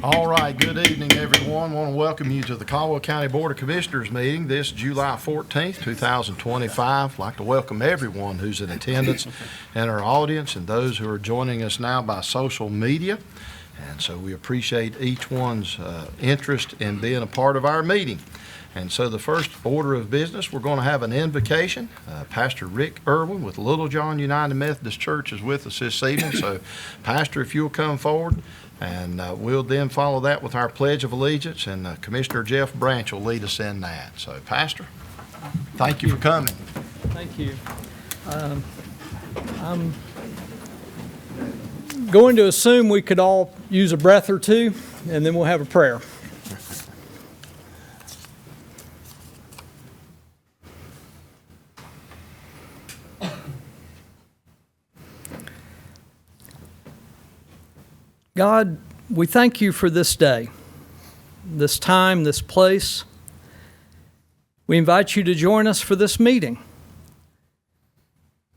All right, good evening, everyone. I want to welcome you to the Caldwell County Board of Commissioners meeting this July 14th, 2025. I'd like to welcome everyone who's in attendance in our audience and those who are joining us now by social media. And so we appreciate each one's interest in being a part of our meeting. And so the first order of business, we're going to have an invocation. Pastor Rick Irwin with Little John United Methodist Church is with us this evening. So, Pastor, if you'll come forward, and we'll then follow that with our Pledge of Allegiance, and Commissioner Jeff Branch will lead us in that. So, Pastor, thank you for coming. Thank you. I'm going to assume we could all use a breath or two, and then we'll have a prayer. God, we thank you for this day, this time, this place. We invite you to join us for this meeting.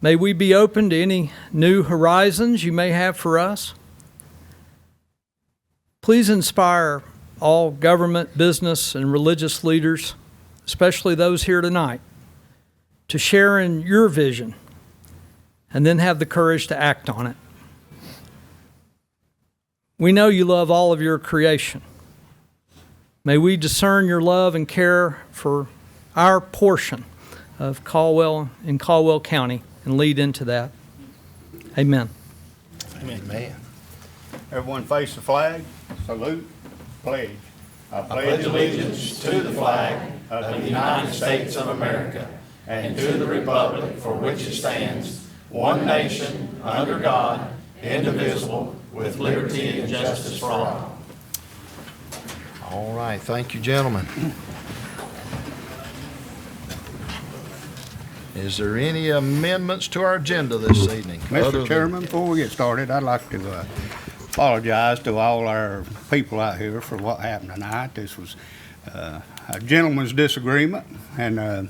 May we be open to any new horizons you may have for us. Please inspire all government, business, and religious leaders, especially those here tonight, to share in your vision and then have the courage to act on it. We know you love all of your creation. May we discern your love and care for our portion of Caldwell in Caldwell County and lead into that. Amen. Amen. Everyone face the flag, salute, pledge. I pledge allegiance to the flag of the United States of America and to the republic for which it stands, one nation, under God, indivisible, with liberty and justice for all. All right, thank you, gentlemen. Is there any amendments to our agenda this evening? Mr. Chairman, before we get started, I'd like to apologize to all our people out here for what happened tonight. This was a gentleman's disagreement, and I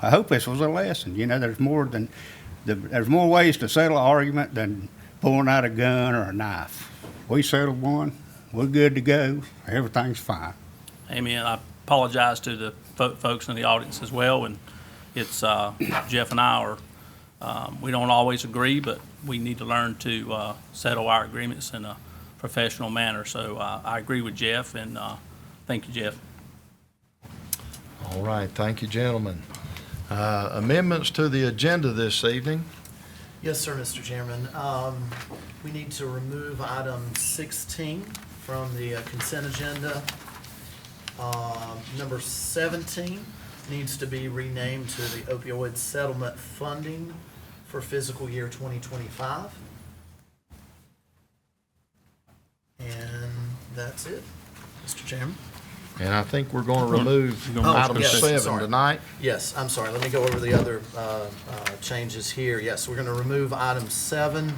hope this was a lesson. You know, there's more ways to settle an argument than pulling out a gun or a knife. We settled one. We're good to go. Everything's fine. Amen. I apologize to the folks in the audience as well. And it's Jeff and I we don't always agree, but we need to learn to settle our agreements in a professional manner. So I agree with Jeff, and thank you, Jeff. All right. Thank you, gentlemen. Amendments to the agenda this evening. Yes, sir, Mr. Chairman. We need to remove item 16 from the consent agenda. Number 17 needs to be renamed to the opioid settlement funding for fiscal year 2025. And that's it, Mr. Chairman. And I think we're going to remove item 7 tonight. Yes, I'm sorry. Let me go over the other changes here. Yes, we're going to remove item 7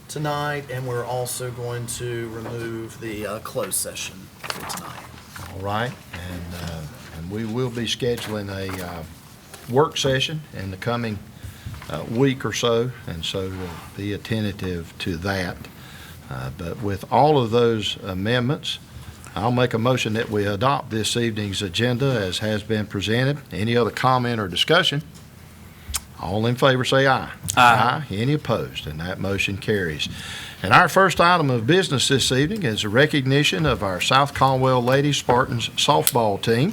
tonight, and we're also going to remove the closed session for tonight. All right, and we will be scheduling a work session in the coming week or so, and so we'll be attentive to that. But with all of those amendments, I'll make a motion that we adopt this evening's agenda as has been presented. Any other comment or discussion? All in favor say aye. Aye. Any opposed? And that motion carries. And our first item of business this evening is a recognition of our South Caldwell Lady Spartans softball team,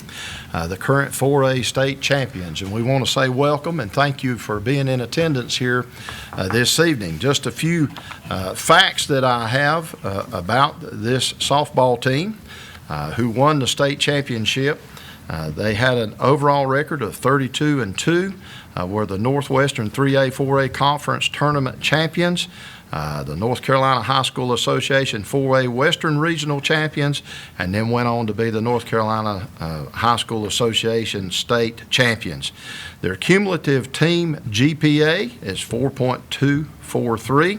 the current 4A state champions. And we want to say welcome and thank you for being in attendance here this evening. Just a few facts that I have about this softball team who won the state championship. They had an overall record of 32-2, were the Northwestern 3A, 4A Conference Tournament champions, the North Carolina High School Association 4A Western Regional champions, and then went on to be the North Carolina High School Association state champions. Their cumulative team GPA is 4.243.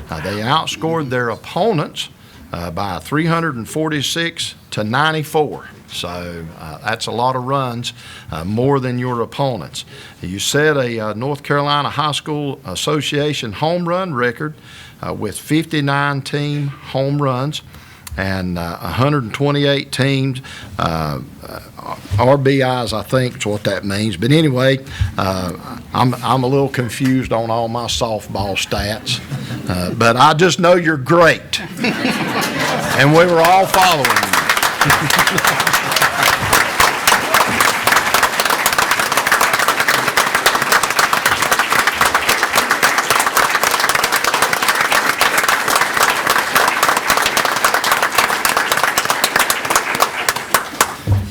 They outscored their opponents by 346 to 94. So that's a lot of runs, more than your opponents. You set a North Carolina High School Association home run record with 59 team home runs and 128 teams, RBIs, I think is what that means. But anyway, I'm a little confused on all my softball stats, but I just know you're great, and we were all following you.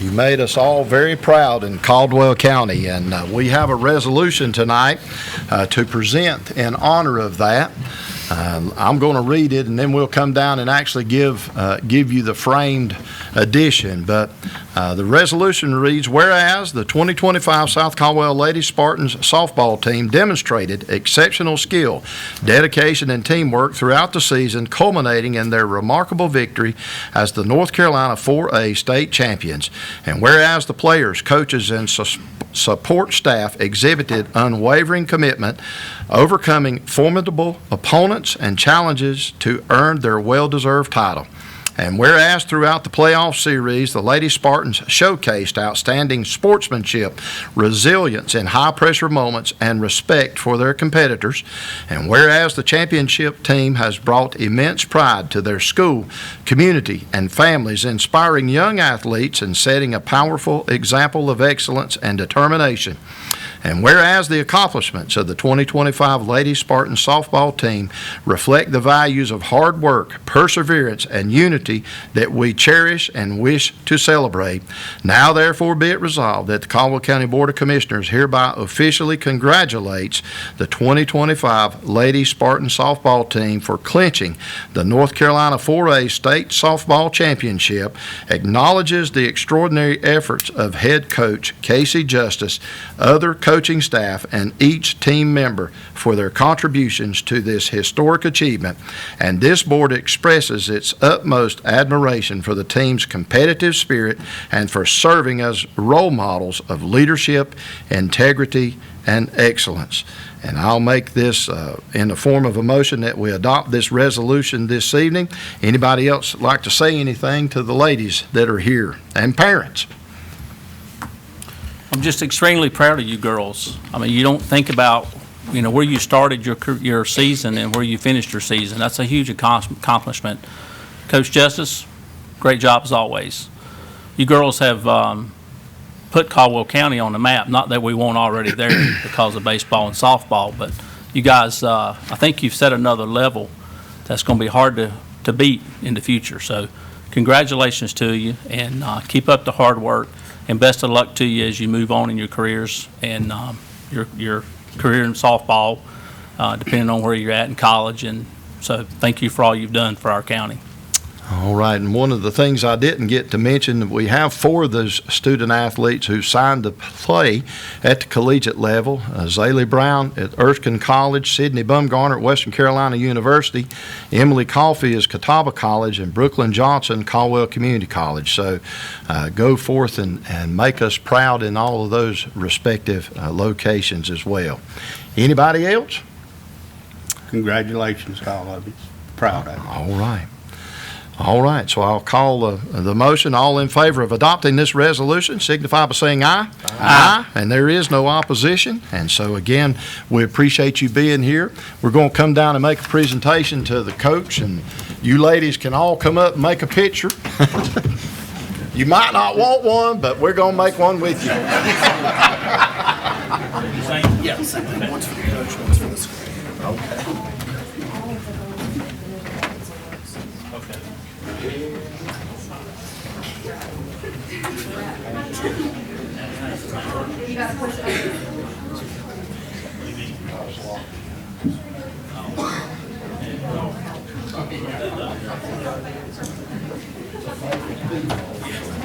You made us all very proud in Caldwell County, and we have a resolution tonight to present in honor of that. I'm going to read it, and then we'll come down and actually give you the framed edition. But the resolution reads, whereas the 2025 South Caldwell Lady Spartans softball team demonstrated exceptional skill, dedication, and teamwork throughout the season, culminating in their remarkable victory as the North Carolina 4A state champions. And whereas the players, coaches, and support staff exhibited unwavering commitment, overcoming formidable opponents and challenges to earn their well-deserved title. And whereas throughout the playoff series, the Lady Spartans showcased outstanding sportsmanship, resilience in high-pressure moments, and respect for their competitors. And whereas the championship team has brought immense pride to their school, community, and families, inspiring young athletes and setting a powerful example of excellence and determination. And whereas the accomplishments of the 2025 Lady Spartan softball team reflect the values of hard work, perseverance, and unity that we cherish and wish to celebrate, now therefore be it resolved that the Caldwell County Board of Commissioners hereby officially congratulates the 2025 Lady Spartan softball team for clinching the North Carolina 4A State Softball Championship, acknowledges the extraordinary efforts of head coach Casey Justice, other coaching staff, and each team member for their contributions to this historic achievement, and this board expresses its utmost admiration for the team's competitive spirit and for serving as role models of leadership, integrity, and excellence. And I'll make this in the form of a motion that we adopt this resolution this evening. Anybody else like to say anything to the ladies that are here and parents? I'm just extremely proud of you girls. I mean, you don't think about, where you started your season and where you finished your season. That's a huge accomplishment. Coach Justice, great job as always. You girls have put Caldwell County on the map. Not that we weren't already there because of baseball and softball, but you guys, I think you've set another level that's going to be hard to beat in the future. So congratulations to you, and keep up the hard work. And best of luck to you as you move on in your careers and your career in softball, depending on where you're at in college. And so thank you for all you've done for our county. All right, and one of the things I didn't get to mention, we have 4 of those student athletes who signed to play at the collegiate level. Zaylee Brown at Erskine College, Sydney Bumgarner at Western Carolina University, Emily Coffey is Catawba College, and Brooklyn Johnson, Caldwell Community College. So go forth and make us proud in all of those respective locations as well. Anybody else? Congratulations to all of you. Proud of you. All right. All right, so I'll call the motion. All in favor of adopting this resolution signify by saying aye. Aye. And there is no opposition. And so, again, we appreciate you being here. We're going to come down and make a presentation to the coach, and you ladies can all come up and make a picture. You might not want one, but we're going to make one with you. Yeah, same. One's for the coach, one's for the school. Okay.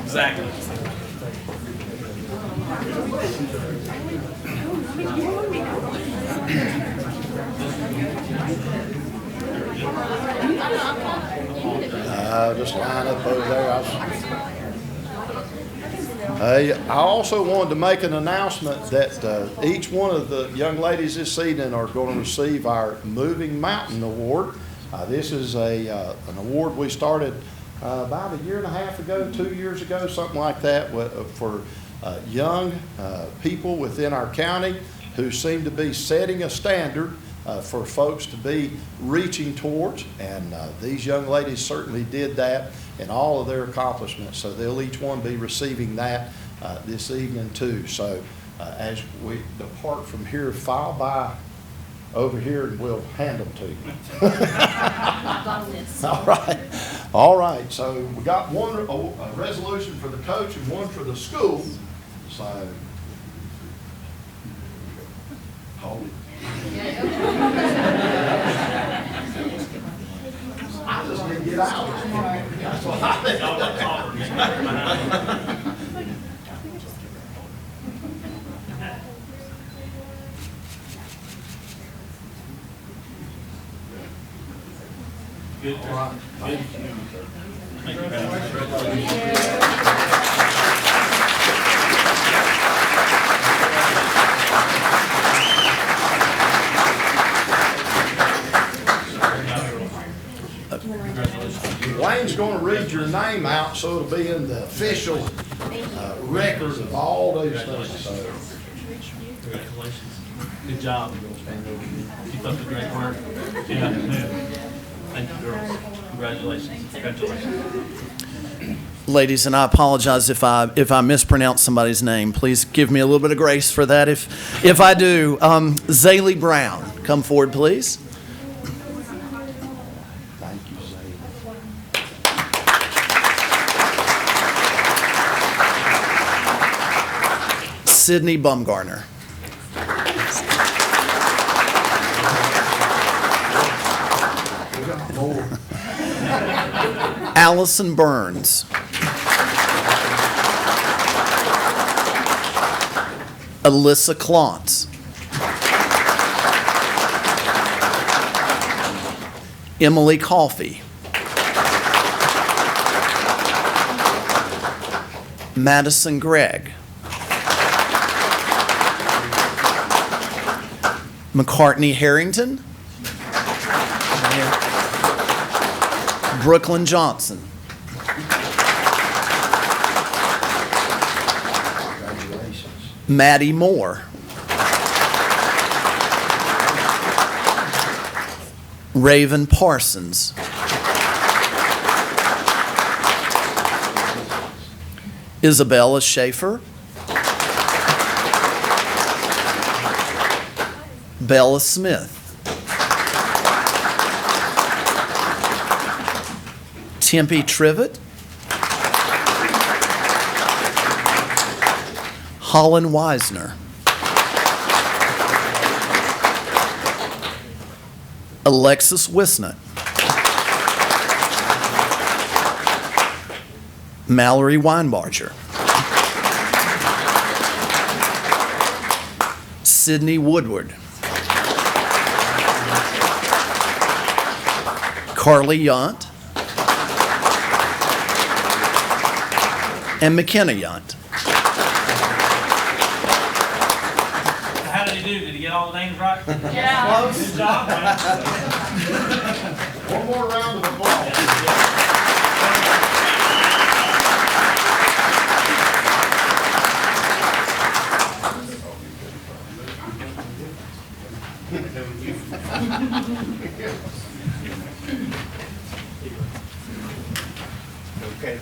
Exactly. Just line up over there. I also wanted to make an announcement that each one of the young ladies this evening are going to receive our Moving Mountain Award. This is an award we started about a year and a half ago, 2 years ago, something like that, for young people within our county who seem to be setting a standard for folks to be reaching towards, and these young ladies certainly did that in all of their accomplishments. So they'll each one be receiving that this evening too. So as we depart from here, file by over here and we'll hand them to you. All right. So we got one a resolution for the coach and one for the school. So hold it. I just need to get out. That's what I think. Good. All right. Good. Thank you very Wayne's going to read your name out so it'll be in the official record of all these things. So. Congratulations. Good job. Keep up the great work. Yeah. Thank you, girls. Congratulations. Congratulations. Ladies, and I apologize if I mispronounce somebody's name. Please give me a little bit of grace for that if I do. Zaylee Brown, come forward, please. Thank you, Zaylee. Sydney Bumgarner. Allison Burns. Alyssa Klontz. Emily Coffey. Madison Gregg. McCartney Harrington. Brooklyn Johnson. Congratulations. Maddie Moore. Raven Parsons. Isabella Schaefer. Bella Smith. Tempe Trivet. Holland Wisner. Alexis Wisnut. Mallory Weinbarger. Sydney Woodward. Carly Yount. And McKenna Yount. How did he do? Did he get all the names right? Yeah. Close. Good job, man. One more round of applause. Okay.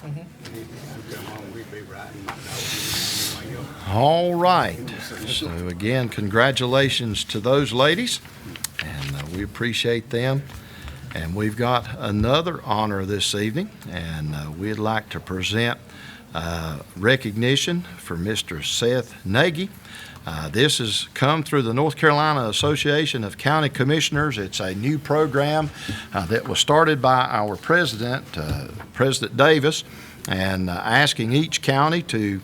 We'd be riding my dog. All right. So again, congratulations to those ladies, and we appreciate them. And we've got another honor this evening, and we'd like to present recognition for Mr. Seth Nagy. This has come through the North Carolina Association of County Commissioners. It's a new program that was started by our president, President Davis, and asking each county to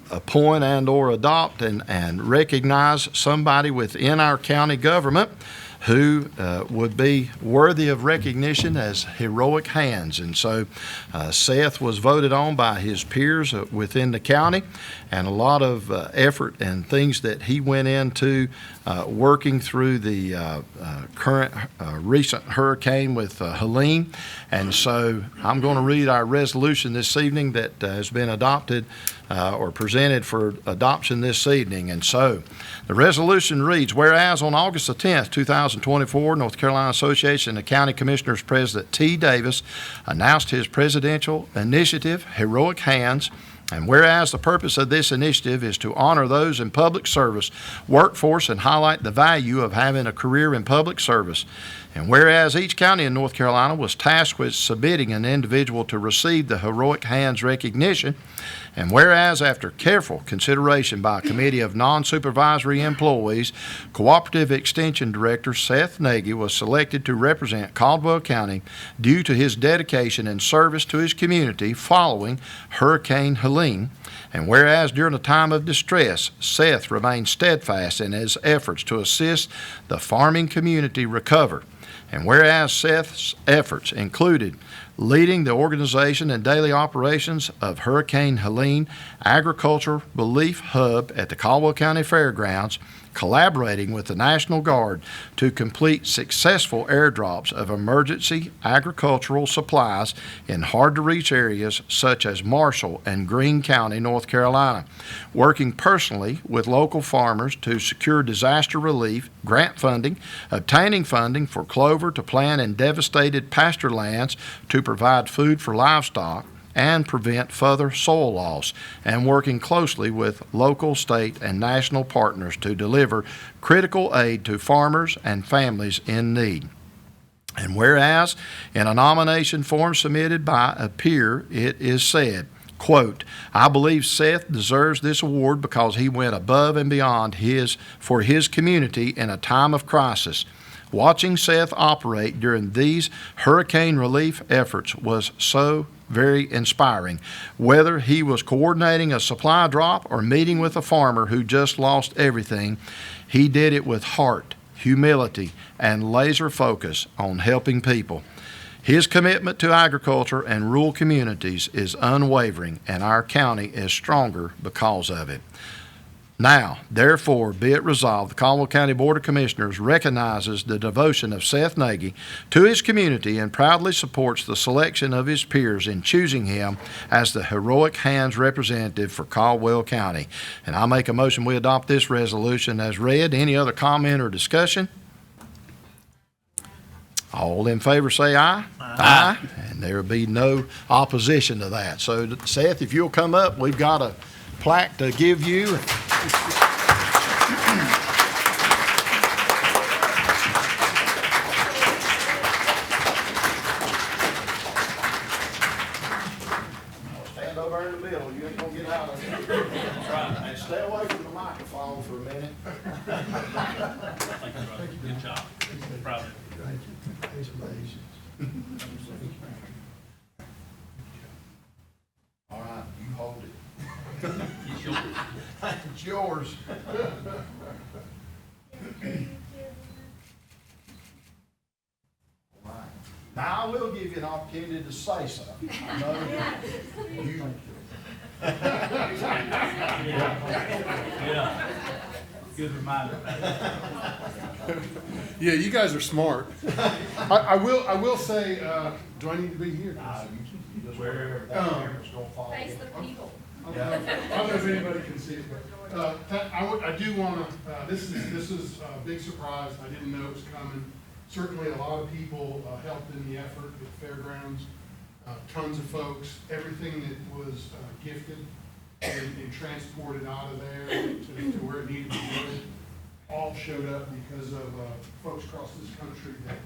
appoint and or adopt and recognize somebody within our county government who would be worthy of recognition as heroic hands. And so Seth was voted on by his peers within the county, and a lot of effort and things that he went into working through the current recent hurricane with Helene. And so I'm going to read our resolution this evening that has been adopted or presented for adoption this evening. And so the resolution reads, whereas on August the 10th, 2024, North Carolina Association of County Commissioners President T. Davis announced his presidential initiative, Heroic Hands, and whereas the purpose of this initiative is to honor those in public service workforce and highlight the value of having a career in public service, and whereas each county in North Carolina was tasked with submitting an individual to receive the Heroic Hands recognition, and whereas after careful consideration by a committee of non-supervisory employees, Cooperative Extension Director Seth Nagy was selected to represent Caldwell County due to his dedication and service to his community following Hurricane Helene, and whereas during a time of distress, Seth remained steadfast in his efforts to assist the farming community recover, and whereas Seth's efforts included leading the organization and daily operations of Hurricane Helene Agriculture Relief Hub at the Caldwell County Fairgrounds, collaborating with the National Guard to complete successful airdrops of emergency agricultural supplies in hard-to-reach areas such as Marshall and Greene County, North Carolina, working personally with local farmers to secure disaster relief, grant funding, obtaining funding for clover to plant in devastated pasture lands to provide food for livestock, and prevent further soil loss, and working closely with local, state, and national partners to deliver critical aid to farmers and families in need. And whereas in a nomination form submitted by a peer, it is said, quote, I believe Seth deserves this award because he went above and beyond for his community in a time of crisis. Watching Seth operate during these hurricane relief efforts was so very inspiring. Whether he was coordinating a supply drop or meeting with a farmer who just lost everything, he did it with heart, humility, and laser focus on helping people. His commitment to agriculture and rural communities is unwavering, and our county is stronger because of it. Now, therefore, be it resolved, the Caldwell County Board of Commissioners recognizes the devotion of Seth Nagy to his community and proudly supports the selection of his peers in choosing him as the Heroic Hands representative for Caldwell County. And I make a motion we adopt this resolution as read. Any other comment or discussion? All in favor say aye. Aye. And there will be no opposition to that. So, Seth, if you'll come up, we've got a plaque to give you. Stand over in the middle. You ain't gonna get out of it. And stay away from the microphone for a minute. Thank you, brother. Good job. Proud of you. All right, you hold it. It's yours. It's yours. All right. Now I will give you an opportunity to say something. I know you. Yeah. Good reminder. Yeah, you guys are smart. I will say, do I need to be here? Wherever that camera's gonna follow. Face the people. I don't know if anybody can see it, but I do want to. This is a big surprise. I didn't know it was coming. Certainly, a lot of people helped in the effort at the fairgrounds. tons of folks, everything that was gifted and transported out of there to where it needed to go, all showed up because of folks across this country that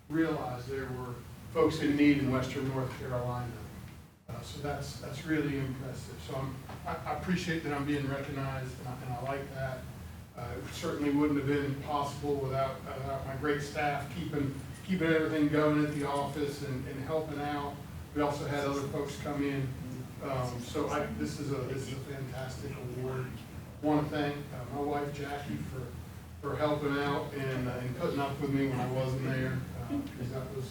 realized there were folks in need in Western North Carolina. So that's really impressive. So I appreciate that I'm being recognized, and I like that. It certainly wouldn't have been possible without my great staff keeping everything going at the office and helping out. We also had other folks come in. So this is a fantastic award. Want to thank my wife Jackie for helping out and putting up with me when I wasn't there, because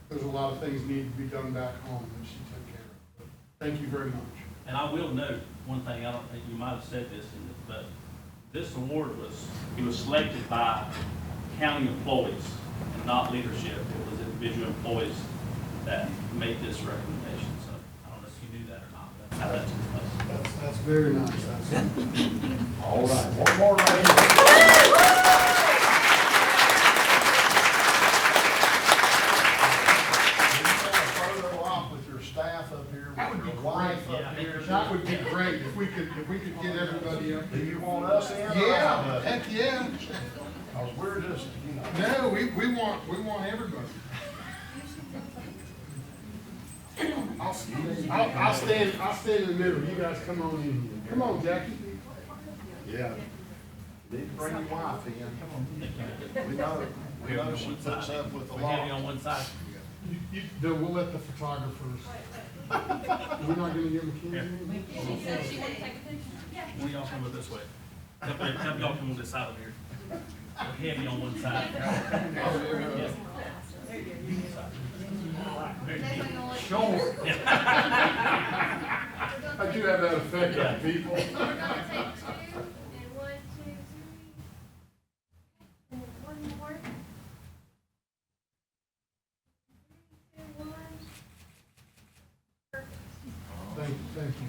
there's a lot of things needed to be done back home that she took care of. But thank you very much. And I will note one thing, I don't think you might have said this, but this award was selected by county employees and not leadership. It was individual employees that made this recommendation. So I don't know if you knew that or not, but that's how that took place. That's very nice. All right, one more right here. Further along with your staff up here, That would with be your wife great. up here. That would be great if we could get everybody up. Do you want us in? Yeah, heck yeah. Cause we're just, you know. No, we want everybody. I'll stand in the middle. You guys come on in. Come on, Jackie. Yeah. Need to bring your wife in. We know she puts up with a We have you lot. on one side. We'll let the photographers. We're not gonna give them keys. She said she wanted to take a picture. Will y'all come with this way? Have y'all come on this side of here. We have you on one side. Yes. Sure. I do have that effect on people. We're gonna take two, and 1, 2, 3. And one more. 3, 2, 1. Thank you.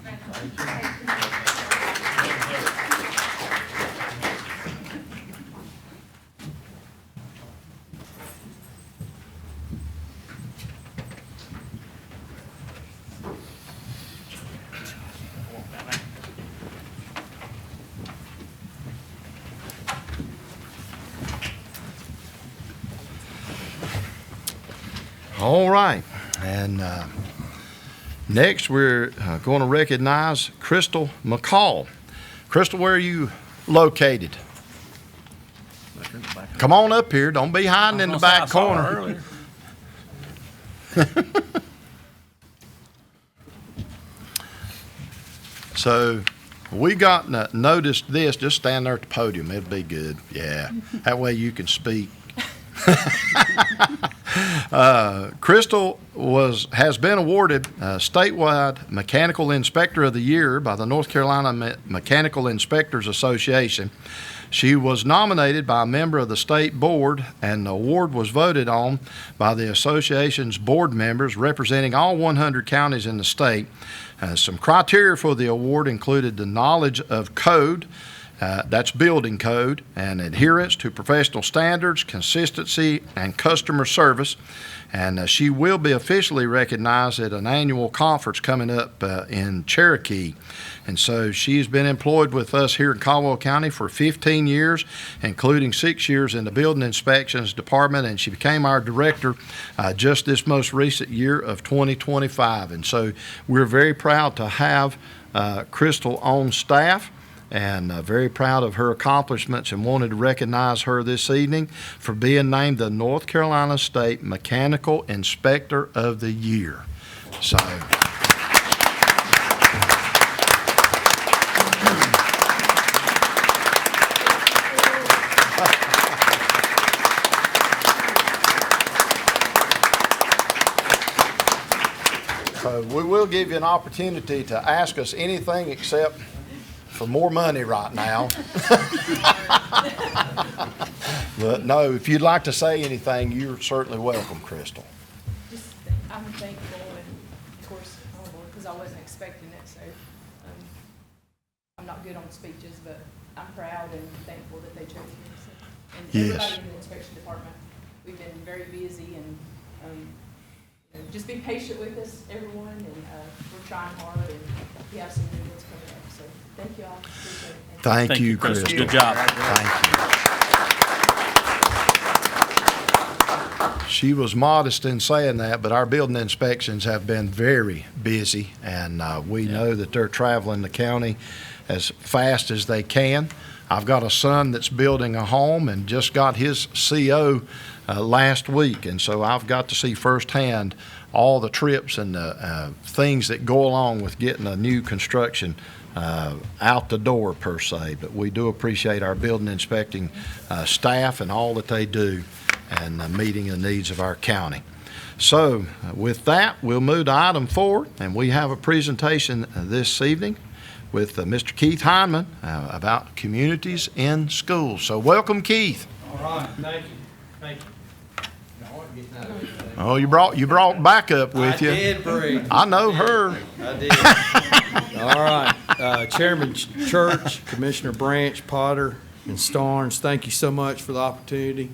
All right, and next we're going to recognize Crystal McCall. Crystal, where are you located? Come on up here. Don't be hiding in the back corner. So we got noticed this. Just stand there at the podium. It'll be good. Yeah, that way you can speak. Crystal has been awarded statewide Mechanical Inspector of the Year by the North Carolina Mechanical Inspectors Association. She was nominated by a member of the state board, and the award was voted on by the association's board members representing all 100 counties in the state. Some criteria for the award included the knowledge of code, that's building code, and adherence to professional standards, consistency, and customer service. And she will be officially recognized at an annual conference coming up in Cherokee. And so she's been employed with us here in Caldwell County for 15 years, including 6 years in the Building Inspections Department, and she became our director just this most recent year of 2025. And so we're very proud to have Crystal on staff, and very proud of her accomplishments, and wanted to recognize her this evening for being named the North Carolina State Mechanical Inspector of the Year. So we will give you an opportunity to ask us anything except for more money right now. But no, if you'd like to say anything, you're certainly welcome, Crystal. Just, I'm thankful and of course humble because I wasn't expecting it. So I'm not good on speeches, but I'm proud and thankful that they chose me. So, and Yes. everybody in the inspection department, we've been very busy, and just be patient with us, everyone, and we're trying hard, and we have some new ones coming up. So thank you all. Appreciate it. Thank you, Crystal. Crystal. Good job. Thank you. She was modest in saying that, but our building inspections have been very busy, and we know that they're traveling the county as fast as they can. I've got a son that's building a home and just got his CO last week, and so I've got to see firsthand all the trips and the things that go along with getting a new construction out the door, per se. But we do appreciate our building inspecting staff and all that they do and meeting the needs of our county. So with that, we'll move to item 4, and we have a presentation this evening with Mr. Keith Hyman about communities in schools. So welcome, Keith. All right, thank you, thank you. Oh, you brought backup with you. I did bring. I know her. I did. All right, Chairman Church, Commissioner Branch, Potter, and Starnes, thank you so much for the opportunity.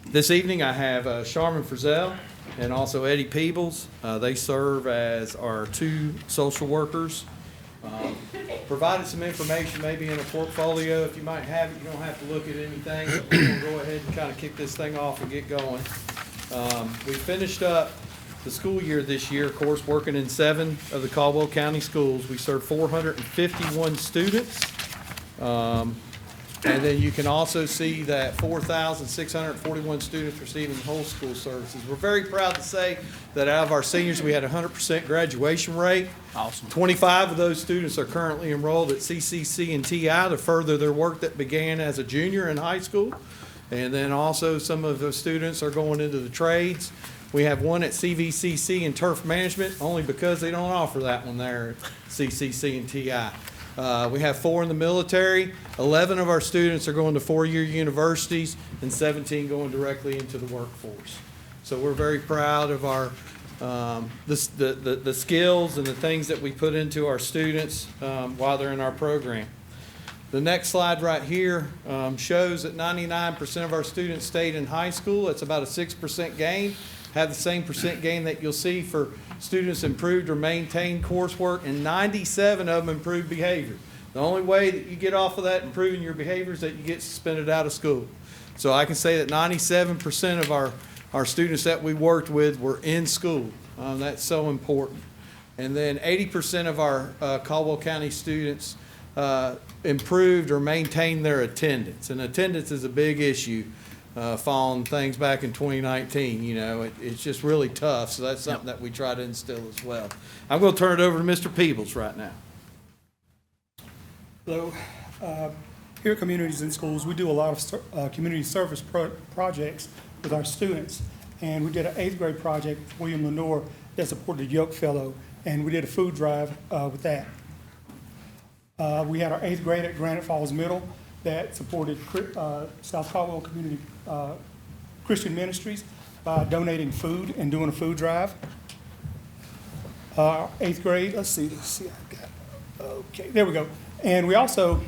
This evening I have Charmin Frizzell and also Eddie Peebles. They serve as our 2 social workers. Provided some information maybe in a portfolio. If you might have it, you don't have to look at anything. But we're going to go ahead and kind of kick this thing off and get going. We finished up the school year this year, of course, working in 7 of the Caldwell County schools. We served 451 students. And then you can also see that 4,641 students receiving whole school services. We're very proud to say that out of our seniors, we had a 100% graduation rate. Awesome. 25 of those students are currently enrolled at CCC and TI to further their work that began as a junior in high school. And then also some of the students are going into the trades. We have one at CVCC in turf management, only because they don't offer that one there at CCC and TI. We have 4 in the military. 11 of our students are going to 4-year universities, and 17 going directly into the workforce. So we're very proud of our the skills and the things that we put into our students while they're in our program. The next slide right here shows that 99% of our students stayed in high school. It's about a 6% gain. Have the same percent gain that you'll see for students improved or maintained coursework, and 97 of them improved behavior. The only way that you get off of that improving your behavior is that you get suspended out of school. So I can say that 97% of our students that we worked with were in school. That's so important. And then 80% of our Caldwell County students improved or maintained their attendance. And attendance is a big issue. Following things back in 2019, you know, it's just really tough. So that's something that we try to instill as well. I'm going to turn it over to Mr. Peebles right now. Hello. Here at Communities in Schools, we do a lot of community service projects with our students. And we did an 8th grade project with William Lenore that supported the Yoke Fellow, and we did a food drive with that. We had our 8th grade at Granite Falls Middle that supported South Caldwell Community Christian Ministries by donating food and doing a food drive. 8th grade, let's see, I've got, okay, there we go. And we also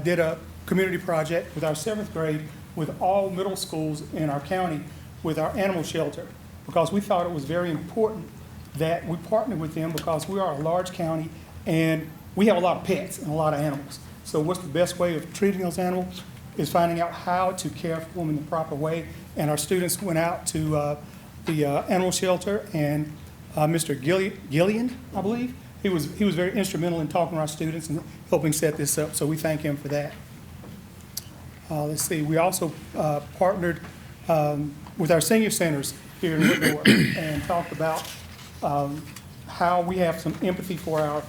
did a community project with our 7th grade with all middle schools in our county with our animal shelter, because we thought it was very important that we partnered with them, because we are a large county and we have a lot of pets and a lot of animals. So what's the best way of treating those animals is finding out how to care for them in the proper way. And our students went out to the animal shelter, and Mr. Gillian, I believe, he was very instrumental in talking to our students and helping set this up. So we thank him for that. Let's see, we also partnered with our senior centers here in Whitmore and talked about how we have some empathy for our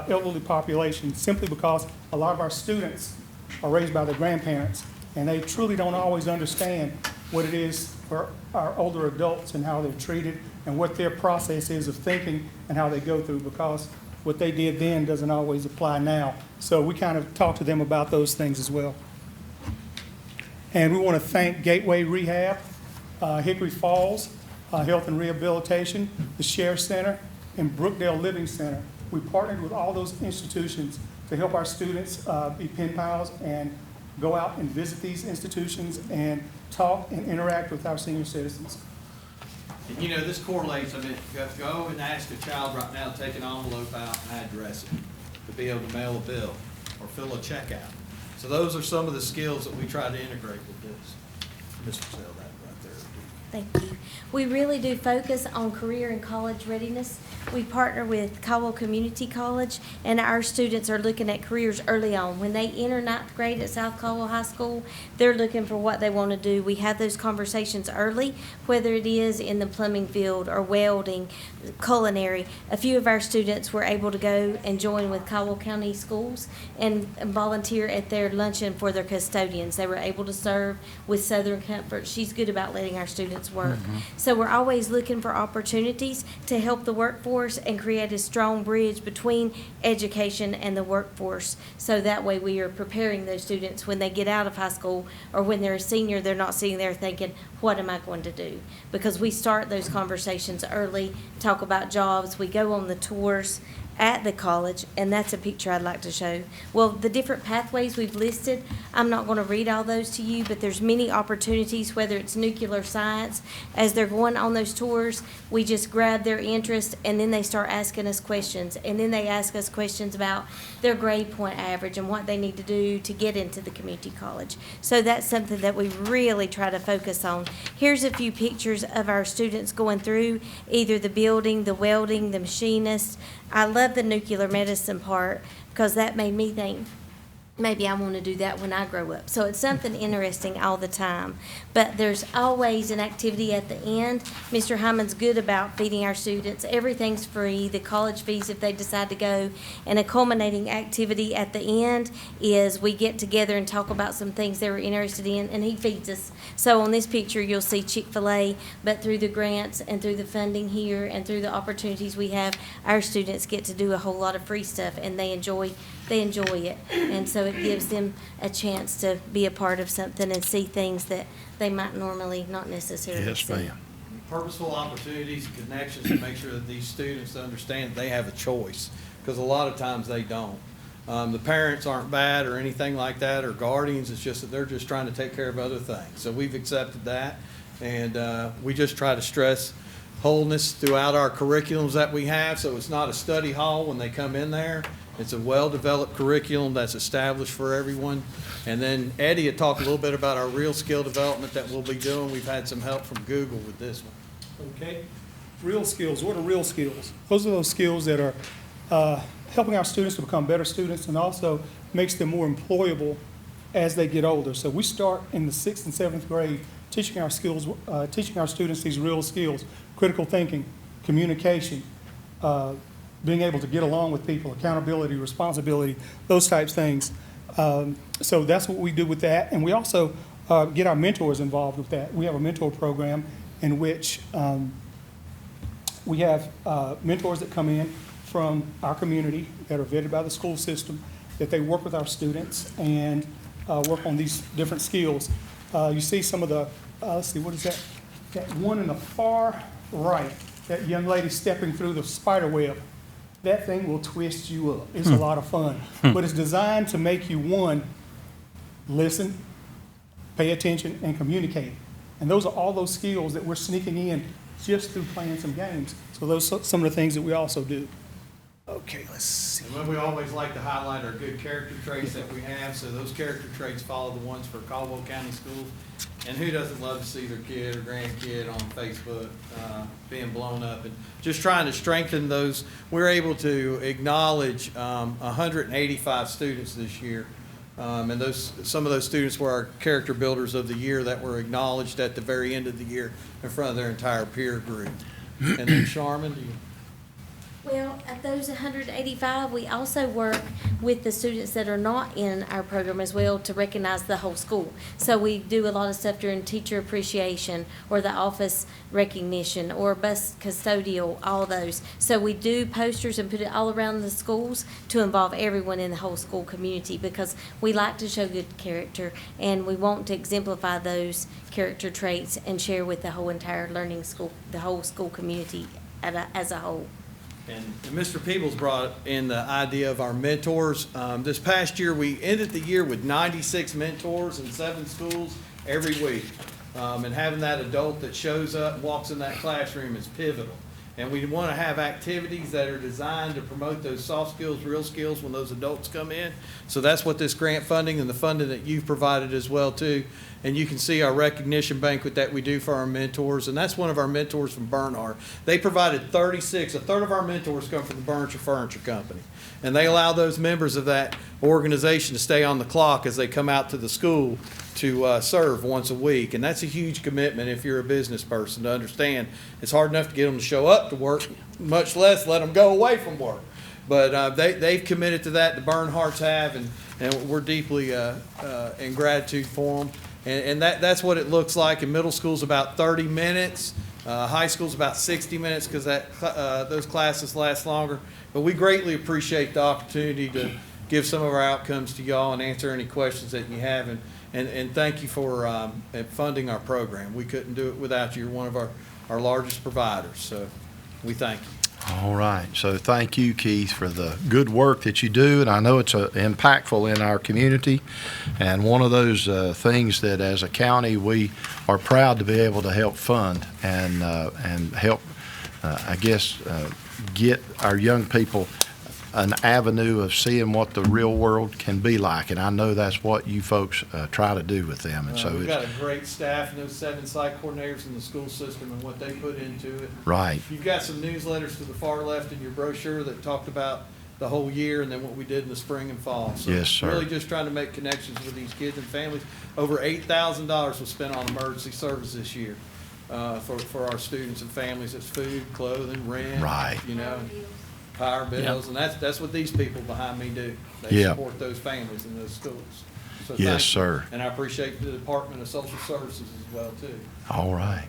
elderly population, simply because a lot of our students are raised by their grandparents, and they truly don't always understand what it is for our older adults and how they're treated and what their process is of thinking and how they go through, because what they did then doesn't always apply now. So we kind of talk to them about those things as well. And we want to thank Gateway Rehab, Hickory Falls Health and Rehabilitation, the Share Center, and Brookdale Living Center. We partnered with all those institutions to help our students be pen pals and go out and visit these institutions and talk and interact with our senior citizens. And you know, this correlates, I mean, go and ask a child right now to take an envelope out and address it, to be able to mail a bill or fill a check out. So those are some of the skills that we try to integrate with this. Mr. Sell, that right there. Thank you. We really do focus on career and college readiness. We partner with Caldwell Community College, and our students are looking at careers early on. When they enter ninth grade at South Caldwell High School, they're looking for what they want to do. We have those conversations early, whether it is in the plumbing field or welding, culinary. A few of our students were able to go and join with Caldwell County Schools and volunteer at their luncheon for their custodians. They were able to serve with Southern Comfort. She's good about letting our students work. So we're always looking for opportunities to help the workforce and create a strong bridge between education and the workforce. So that way we are preparing those students when they get out of high school or when they're a senior, they're not sitting there thinking, what am I going to do? Because we start those conversations early, talk about jobs, we go on the tours at the college, and that's a picture I'd like to show. Well, the different pathways we've listed, I'm not going to read all those to you, but there's many opportunities, whether it's nuclear science. As they're going on those tours, we just grab their interest, and then they start asking us questions, and then they ask us questions about their grade point average and what they need to do to get into the community college. So that's something that we really try to focus on. Here's a few pictures of our students going through either the building, the welding, the machinist. I love the nuclear medicine part because that made me think, maybe I want to do that when I grow up. So it's something interesting all the time. But there's always an activity at the end. Mr. Hyman's good about feeding our students. Everything's free, the college fees if they decide to go. And a culminating activity at the end is we get together and talk about some things they were interested in, and he feeds us. So on this picture, you'll see Chick-fil-A, but through the grants and through the funding here and through the opportunities we have, our students get to do a whole lot of free stuff, and they enjoy it. And so it gives them a chance to be a part of something and see things that they might normally not necessarily Yes, see. ma'am. Purposeful opportunities and connections to make sure that these students understand they have a choice, because a lot of times they don't. The parents aren't bad or anything like that, or guardians, it's just that they're just trying to take care of other things. So we've accepted that, and we just try to stress wholeness throughout our curriculums that we have, so it's not a study hall when they come in there. It's a well-developed curriculum that's established for everyone. And then Eddie had talked a little bit about our real skill development that we'll be doing. We've had some help from Google with this one. Okay. Real skills. What are real skills? Those are those skills that are helping our students to become better students and also makes them more employable as they get older. So we start in the 6th and 7th grade teaching our students these real skills: critical thinking, communication, being able to get along with people, accountability, responsibility, those types of things. So that's what we do with that. And we also get our mentors involved with that. We have a mentor program in which we have mentors that come in from our community that are vetted by the school system, that they work with our students and work on these different skills. You see some of the, let's see, what is that? That one in the far right, that young lady stepping through the spider web. That thing will twist you up. It's a lot of fun. But it's designed to make you, one, listen, pay attention, and communicate. And those are all those skills that we're sneaking in just through playing some games. So those are some of the things that we also do. Okay, let's see. And we always like to highlight our good character traits that we have, so those character traits follow the ones for Caldwell County Schools. And who doesn't love to see their kid or grandkid on Facebook being blown up? And just trying to strengthen those. We're able to acknowledge 185 students this year. And some of those students were our character builders of the year that were acknowledged at the very end of the year in front of their entire peer group. And then Charmin, do you? Well, at those 185, we also work with the students that are not in our program as well to recognize the whole school. So we do a lot of stuff during teacher appreciation or the office recognition or bus custodial, all those. So we do posters and put it all around the schools to involve everyone in the whole school community, because we like to show good character and we want to exemplify those character traits and share with the whole entire learning school, the whole school community as a whole. And Mr. Peebles brought in the idea of our mentors. This past year, we ended the year with 96 mentors in 7 schools every week. And having that adult that shows up and walks in that classroom is pivotal. And we want to have activities that are designed to promote those soft skills, real skills when those adults come in. So that's what this grant funding and the funding that you've provided as well too. And you can see our recognition banquet that we do for our mentors. And that's one of our mentors from Bernhardt. They provided 36, a third of our mentors come from the Burnshaw Furniture Company. And they allow those members of that organization to stay on the clock as they come out to the school to serve once a week. And that's a huge commitment if you're a business person to understand. It's hard enough to get them to show up to work, much less let them go away from work. But they've committed to that, the Bernhardts have, and we're deeply in gratitude for them. And that's what it looks like. In middle school's about 30 minutes. High school's about 60 minutes because those classes last longer. But we greatly appreciate the opportunity to give some of our outcomes to y'all and answer any questions that you have. And thank you for funding our program. We couldn't do it without you. You're one of our largest providers. So we thank you. All right. So thank you, Keith, for the good work that you do. And I know it's impactful in our community. And one of those things that as a county we are proud to be able to help fund and help, get our young people an avenue of seeing what the real world can be like. And I know that's what you folks try to do with them. And so we've got a great staff and those 7 site coordinators in the school system and what they put into it. Right. You've got some newsletters to the far left in your brochure that talked about the whole year and then what we did in the spring and fall. So yes, sir. Really just trying to make connections with these kids and families. Over $8,000 was spent on emergency service this year for our students and families. It's food, clothing, rent, right. Power bills, and that's what these people behind me do. They support those families in those schools. So yes, sir. And I appreciate the Department of Social Services as well, too. All right.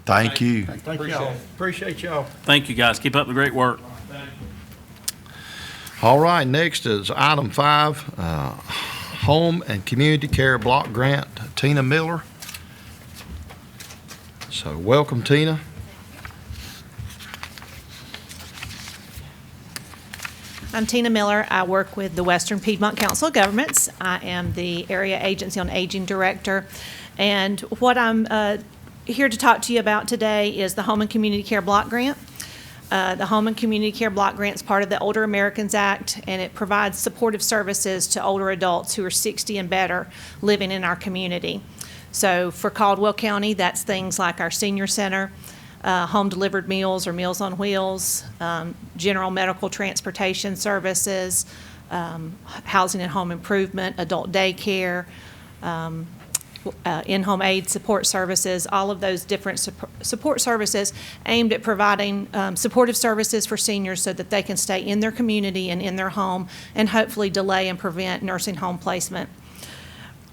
Thank you. Thank y'all. Appreciate y'all. Thank you, guys. Keep up the great work. Thank you. All right, next is item 5, Home and Community Care Block Grant, Tina Miller. So welcome, Tina. I'm Tina Miller. I work with the Western Piedmont Council of Governments. I am the Area Agency on Aging Director. And what I'm here to talk to you about today is the Home and Community Care Block Grant. The Home and Community Care Block Grant is part of the Older Americans Act, and it provides supportive services to older adults who are 60 and better living in our community. So for Caldwell County, that's things like our senior center, home-delivered meals or Meals on Wheels, general medical transportation services, housing and home improvement, adult daycare, in-home aid support services, all of those different support services aimed at providing supportive services for seniors so that they can stay in their community and in their home and hopefully delay and prevent nursing home placement.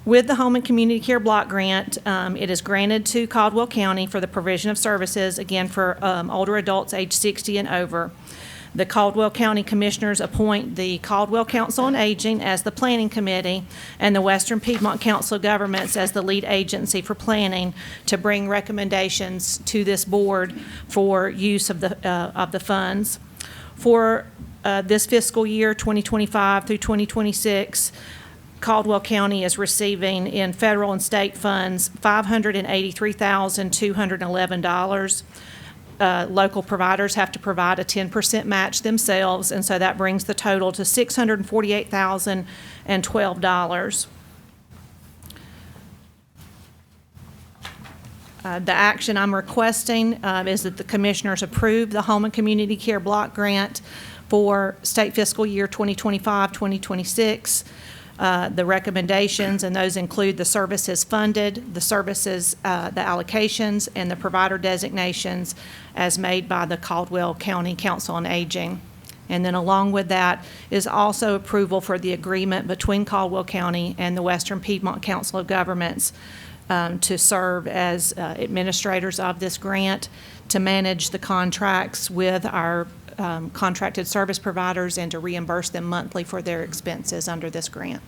With the Home and Community Care Block Grant, it is granted to Caldwell County for the provision of services, again, for older adults age 60 and over. The Caldwell County Commissioners appoint the Caldwell Council on Aging as the planning committee and the Western Piedmont Council of Governments as the lead agency for planning to bring recommendations to this board for use of the funds. For this fiscal year, 2025 through 2026, Caldwell County is receiving in federal and state funds $583,211. Local providers have to provide a 10% match themselves, and so that brings the total to $648,012. The action I'm requesting is that the commissioners approve the Home and Community Care Block Grant for state fiscal year 2025-2026. The recommendations, and those include the services funded, the services, the allocations, and the provider designations as made by the Caldwell County Council on Aging. And then along with that is also approval for the agreement between Caldwell County and the Western Piedmont Council of Governments to serve as administrators of this grant, to manage the contracts with our contracted service providers and to reimburse them monthly for their expenses under this grant.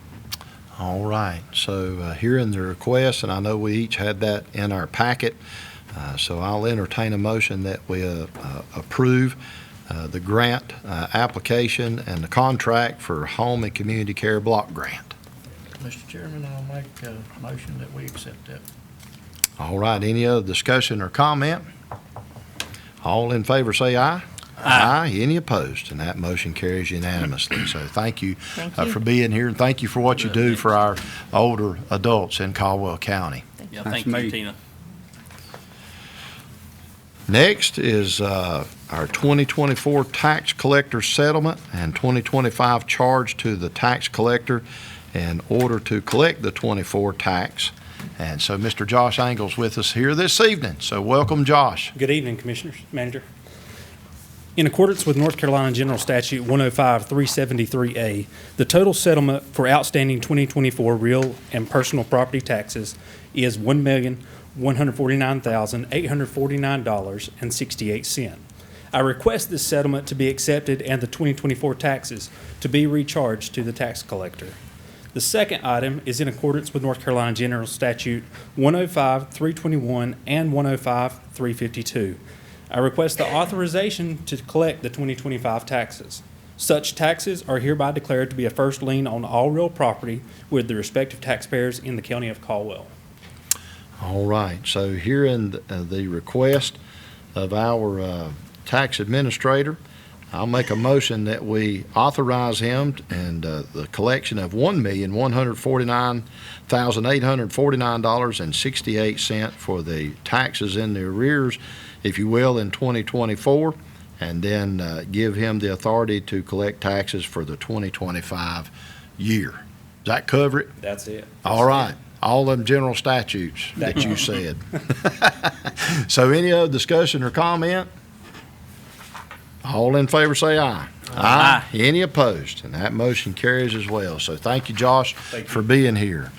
All right. So hearing the request, and I know we each had that in our packet, so I'll entertain a motion that we approve the grant application and the contract for Home and Community Care Block Grant. Mr. Chairman, I'll make a motion that we accept that. All right, any other discussion or comment? All in favor say aye. Aye. Any opposed? And that motion carries unanimously. So thank you, for being here, and thank you for what you do for our older adults in Caldwell County. Yeah, That's thank you, me. Tina. Next is our 2024 tax collector settlement and 2025 charge to the tax collector in order to collect the 24 tax. And so Mr. Josh Angle's with us here this evening. So welcome, Josh. Good evening, Commissioners, Manager. In accordance with North Carolina General Statute 105-373A, the total settlement for outstanding 2024 real and personal property taxes is $1,149,849.68. I request this settlement to be accepted and the 2024 taxes to be recharged to the tax collector. The second item is in accordance with North Carolina General Statute 105-321 and 105-352. I request the authorization to collect the 2025 taxes. Such taxes are hereby declared to be a first lien on all real property with the respective taxpayers in the County of Caldwell. All right, so here in the request of our tax administrator, I'll make a motion that we authorize him and the collection of $1,149,849.68 for the taxes in the arrears, if you will, in 2024, and then give him the authority to collect taxes for the 2025 year. Does that cover it? That's it. All right. All them general statutes that you said. So any other discussion or comment? All in favor say aye. Aye. Any opposed? And that motion carries as well. So thank you, Josh, for being here.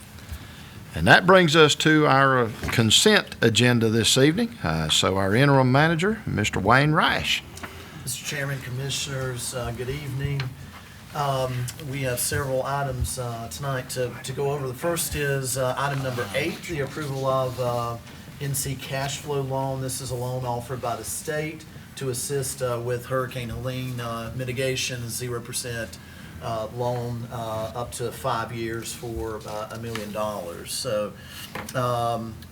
And that brings us to our consent agenda this evening. So our interim manager, Mr. Wayne Rash. Mr. Chairman, Commissioners, good evening. We have several items tonight to go over. The first is item number 8, the approval of NC cash flow loan. This is a loan offered by the state to assist with Hurricane Helene mitigation, 0% loan up to 5 years for $1 million. So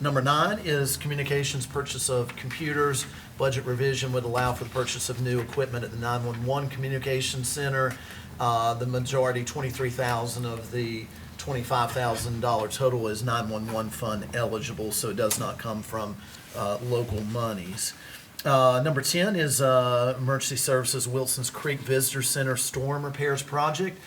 number 9 is communications purchase of computers. Budget revision would allow for the purchase of new equipment at the 911 Communication Center. The majority, $23,000 of the $25,000 total is 911 fund eligible, so it does not come from local monies. Number 10 is Emergency Services Wilson's Creek Visitor Center Storm Repairs Project.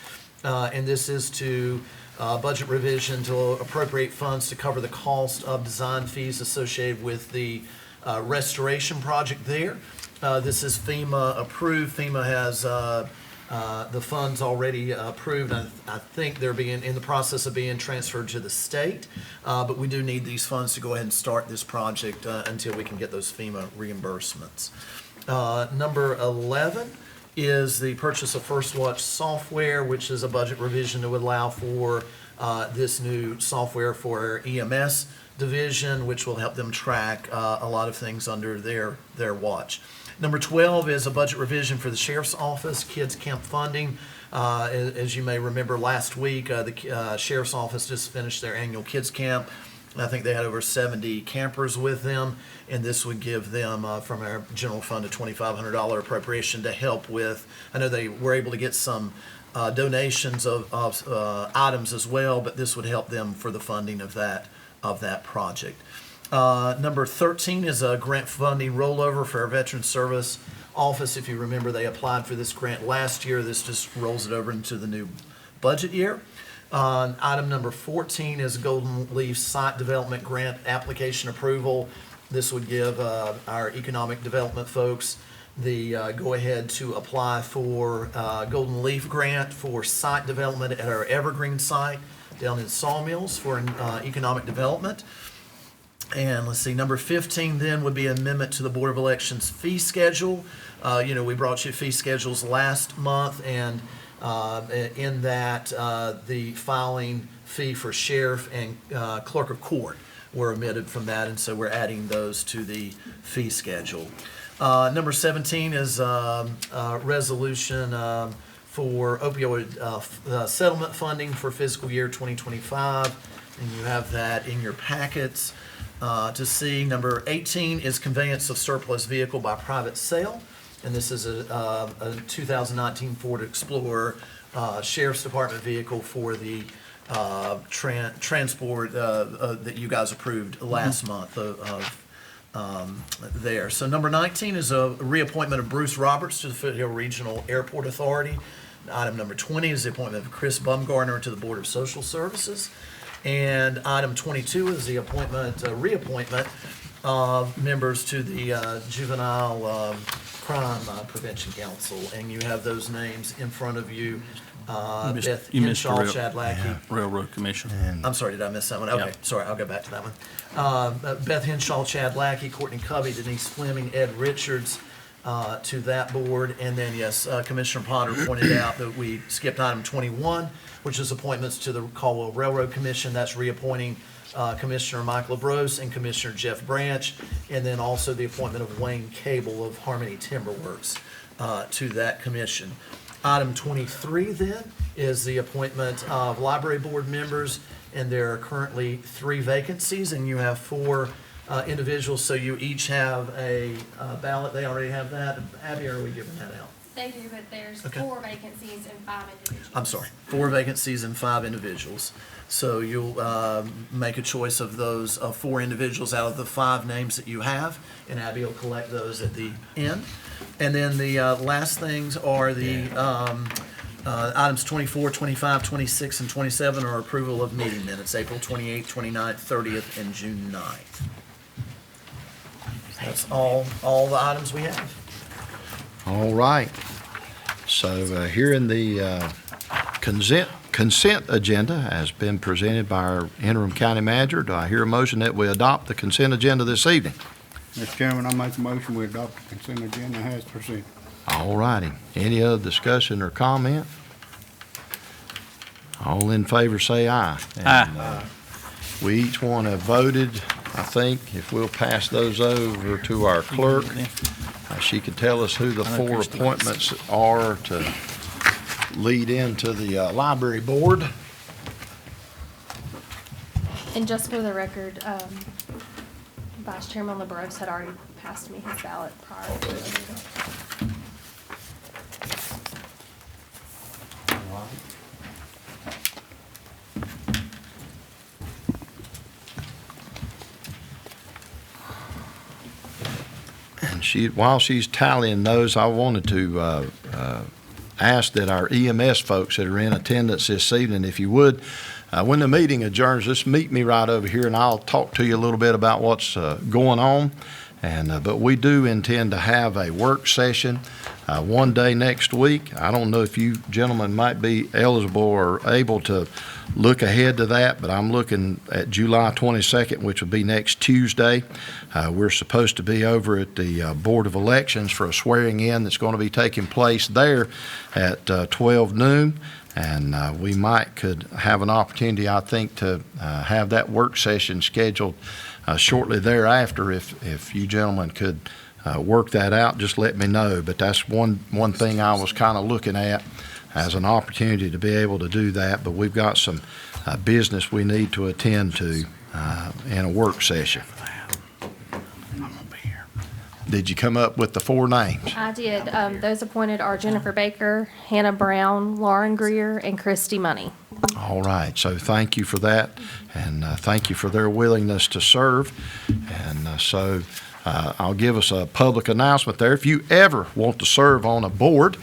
And this is to budget revision to appropriate funds to cover the cost of design fees associated with the restoration project there. This is FEMA approved. FEMA has the funds already approved. I think they're in the process of being transferred to the state, but we do need these funds to go ahead and start this project until we can get those FEMA reimbursements. Number 11 is the purchase of First Watch software, which is a budget revision that would allow for this new software for our EMS division, which will help them track a lot of things under their watch. Number 12 is a budget revision for the Sheriff's Office, Kids Camp funding. As you may remember, last week, the Sheriff's Office just finished their annual Kids Camp. I think they had over 70 campers with them, and this would give them, from our general fund, a $2,500 appropriation to help with. I know they were able to get some donations of items as well, but this would help them for the funding of that project. Number 13 is a grant funding rollover for our Veteran Service Office. If you remember, they applied for this grant last year. This just rolls it over into the new budget year. Item number 14 is Golden Leaf Site Development Grant application approval. This would give our economic development folks the go-ahead to apply for Golden Leaf Grant for site development at our Evergreen site down in Sawmills for economic development. And let's see, number 15 then would be amendment to the Board of Elections fee schedule. We brought you fee schedules last month, and in that, the filing fee for sheriff and clerk of court were omitted from that, and so we're adding those to the fee schedule. Number 17 is resolution for opioid settlement funding for fiscal year 2025, and you have that in your packets. to see. Number 18 is conveyance of surplus vehicle by private sale. And this is a 2019 Ford Explorer Sheriff's Department vehicle for the transport that you guys approved last month there. So number 19 is a reappointment of Bruce Roberts to the Foothill Regional Airport Authority. Item number 20 is the appointment of Chris Bumgarner to the Board of Social Services. And item 22 is the reappointment of members to the Juvenile Crime Prevention Council. And you have those names in front of you. Beth Henshaw, Chad Lackey. Railroad Commission. I'm sorry, did I miss that one? Okay, sorry, I'll go back to that one. Beth Henshaw, Chad Lackey, Courtney Covey, Denise Fleming, Ed Richards to that board. And then, yes, Commissioner Potter pointed out that we skipped item 21, which is appointments to the Caldwell Railroad Commission. That's reappointing Commissioner Mike LaBrose and Commissioner Jeff Branch, and then also the appointment of Wayne Cable of Harmony Timberworks to that commission. Item 23 then is the appointment of library board members, and there are currently 3 vacancies, and you have 4 individuals, so you each have a ballot. They already have that. Abby, or are we giving that out? They do, but there's Okay. 4 vacancies and 5 individuals. I'm sorry, 4 vacancies and 5 individuals. So you'll make a choice of those 4 individuals out of the 5 names that you have, and Abby will collect those at the end. And then the last things are the items 24, 25, 26, and 27 are approval of meeting minutes, April 28th, 29th, 30th, and June 9th. That's all the items we have. All right. So here in the consent agenda has been presented by our interim county manager. Do I hear a motion that we adopt the consent agenda this evening? Mr. Chairman, I make a motion we adopt the consent agenda as presented. All righty. Any other discussion or comment? All in favor say aye. And, we each one have voted. I think if we'll pass those over to our clerk, she can tell us who the 4 appointments are to lead into the library board. And just for the record, Vice Chairman LaBrose had already passed me his ballot prior to the meeting. And while she's tallying those, I wanted to ask that our EMS folks that are in attendance this evening, if you would, when the meeting adjourns, just meet me right over here, and I'll talk to you a little bit about what's going on. But we do intend to have a work session one day next week. I don't know if you gentlemen might be eligible or able to look ahead to that, but I'm looking at July 22nd, which will be next Tuesday. We're supposed to be over at the Board of Elections for a swearing in that's going to be taking place there at 12 noon. And we could have an opportunity, I think, to have that work session scheduled shortly thereafter. If you gentlemen could work that out, just let me know. But that's one thing I was kind of looking at as an opportunity to be able to do that. But we've got some business we need to attend to in a work session. Did you come up with the 4 names? I did. Those appointed are Jennifer Baker, Hannah Brown, Lauren Greer, and Christy Money. All right, so thank you for that, and thank you for their willingness to serve. And so I'll give us a public announcement there. If you ever want to serve on a board,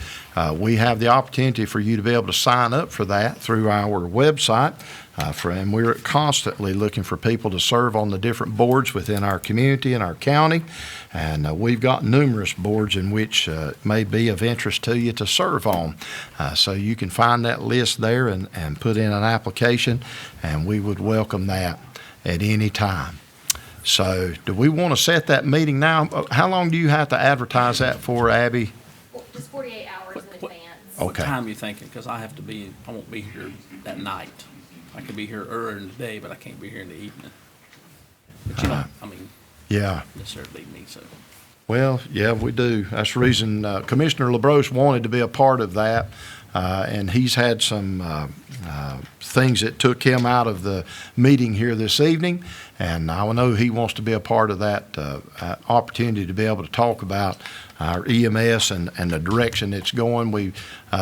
we have the opportunity for you to be able to sign up for that through our website. And we're constantly looking for people to serve on the different boards within our community and our county. And we've got numerous boards in which may be of interest to you to serve on. So you can find that list there and put in an application, and we would welcome that at any time. So do we want to set that meeting now? How long do you have to advertise that for, Abby? Just 48 hours in advance. What Okay. time are you thinking? Because I won't be here that night. I could be here earlier in the day, but I can't be here in the evening. But you don't, Yeah. necessarily need me, so. Well, yeah, we do. That's the reason Commissioner LaBrose wanted to be a part of that, and he's had some things that took him out of the meeting here this evening, And I know he wants to be a part of that opportunity to be able to talk about our EMS and the direction it's going. We,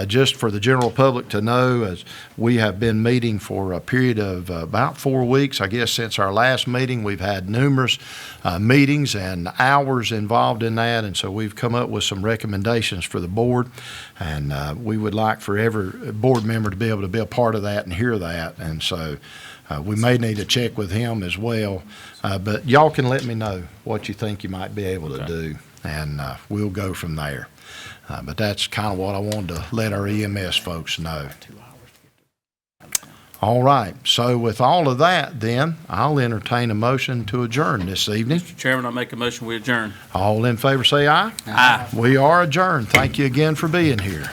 just for the general public to know, as we have been meeting for a period of about 4 weeks, I guess, since our last meeting. We've had numerous meetings and hours involved in that, and so we've come up with some recommendations for the board, and we would like for every board member to be able to be a part of that and hear that. And so we may need to check with him as well, but y'all can let me know what you think you might be able to do, and we'll go from there. But that's kind of what I wanted to let our EMS folks know. All right, so with all of that, then, I'll entertain a motion to adjourn this evening. Mr. Chairman, I make a motion, we adjourn. All in favor say aye. Aye. We are adjourned. Thank you again for being here.